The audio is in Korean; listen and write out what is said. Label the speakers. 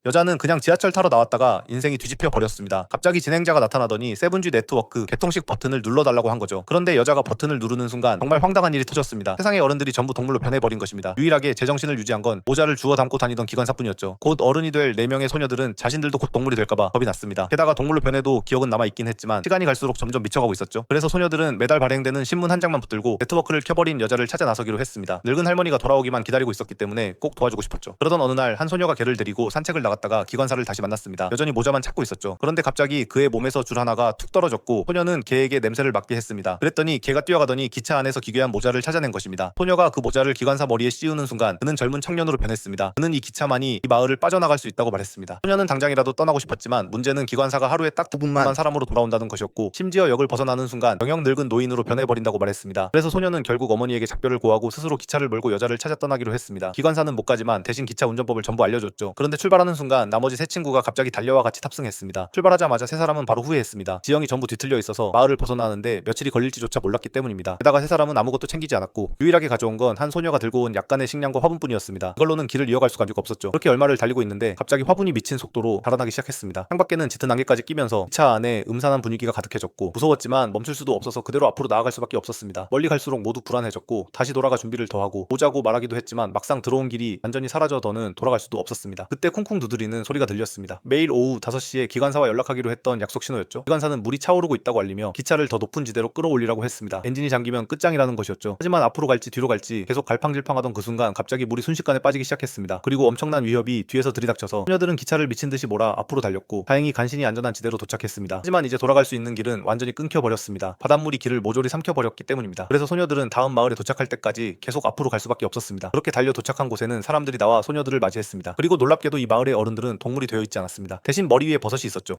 Speaker 1: 여자는 그냥 지하철 타러 나왔다가 인생이 뒤집혀 버렸습니다. 갑자기 진행자가 나타나더니 세븐지 네트워크 개통식 버튼을 눌러달라고 한 거죠. 그런데 여자가 버튼을 누르는 순간 정말 황당한 일이 터졌습니다. 세상의 어른들이 전부 동물로 변해버린 것입니다. 유일하게 제정신을 유지한 건 모자를 주워 담고 다니던 기관사뿐이었죠. 곧 어른이 될 4명의 소녀들은 자신들도 곧 동물이 될까봐 겁이 났습니다. 게다가 동물로 변해도 기억은 남아있긴 했지만 시간이 갈수록 점점 미쳐가고 있었죠. 그래서 소녀들은 매달 발행되는 신문 한 장만 붙들고 네트워크를 켜버린 여자를 찾아 나서기로 했습니다. 늙은 할머니가 돌아오기만 기다리고 있었기 때문에 꼭 도와주고 싶었죠. 그러던 어느 날 한 소녀가 개를 데리고 산책을 나갔다가 기관사를 다시 만났습니다. 여전히 모자만 찾고 있었죠. 그런데 갑자기 그의 몸에서 줄 하나가 툭 떨어졌고 소녀는 개에게 냄새를 맡게 했습니다. 그랬더니 개가 뛰어가더니 기차 안에서 기괴한 모자를 찾아낸 것입니다. 소녀가 그 모자를 기관사 머리에 씌우는 순간 그는 젊은 청년으로 변했습니다. 그는 이 기차만이 이 마을을 빠져나갈 수 있다고 말했습니다. 소녀는 당장이라도 떠나고 싶었지만 문제는 기관사가 하루에 딱 9분만 사람으로 돌아온다는 것이었고 심지어 역을 벗어나는 순간 영영 늙은 노인으로 변해버린다고 말했습니다. 그래서 소녀는 결국 어머니에게 작별을 고하고 스스로 기차를 몰고 여자를 찾아 떠나기로 했습니다. 기관사는 못 가지만 대신 기차 운전법을 전부 알려줬죠. 그런데 출발하는 순간 나머지 세 친구가 갑자기 달려와 같이 탑승했습니다. 출발하자마자 세 사람은 바로 후회했습니다. 지형이 전부 뒤틀려 있어서 마을을 벗어나는데 며칠이 걸릴지조차 몰랐기 때문입니다. 게다가 세 사람은 아무것도 챙기지 않았고 유일하게 가져온 건 한 소녀가 들고 온 약간의 식량과 화분뿐이었습니다. 그걸로는 길을 이어갈 수가 없었죠. 그렇게 얼마를 달리고 있는데 갑자기 화분이 미친 속도로 달아나기 시작했습니다. 창밖에는 짙은 안개까지 끼면서 기차 안에 음산한 분위기가 가득해졌고 무서웠지만 멈출 수도 없어서 그대로 앞으로 나아갈 수밖에 없었습니다. 멀리 갈수록 모두 불안해졌고 다시 돌아가 준비를 더하고 오자고 말하기도 했지만 막상 들어온 길이 완전히 사라져더는 돌아갈 수도 없었습니다. 그때 쿵쿵 두드리는 소리가 들렸습니다. 매일 오후 5시에 기관사와 연락하기로 했던 약속 신호였죠. 기관사는 물이 차오르고 있다고 알리며 기차를 더 높은 지대로 끌어올리라고 했습니다. 엔진이 잠기면 끝장이라는 것이었죠. 하지만 앞으로 갈지 뒤로 갈지 계속 갈팡질팡하던 그 순간 갑자기 물이 순식간에 빠지기 시작했습니다. 그리고 엄청난 위협이 뒤에서 들이닥쳐서 소녀들은 기차를 미친 듯이 몰아 앞으로 달렸고 다행히 간신히 안전한 지대로 도착했습니다. 하지만 이제 돌아갈 수 있는 길은 완전히 끊겨버렸습니다. 바닷물이 길을 모조리 삼켜버렸기 때문입니다. 그래서 소녀들은 다음 마을에 도착할 때까지 계속 앞으로 갈 수밖에 없었습니다. 그렇게 달려 도착한 곳에는 사람들이 나와 소녀들을 맞이했습니다. 그리고 놀랍게도 이 마을의 어른들은 동물이 되어 있지 않았습니다. 대신 머리 위에 버섯이 있었죠.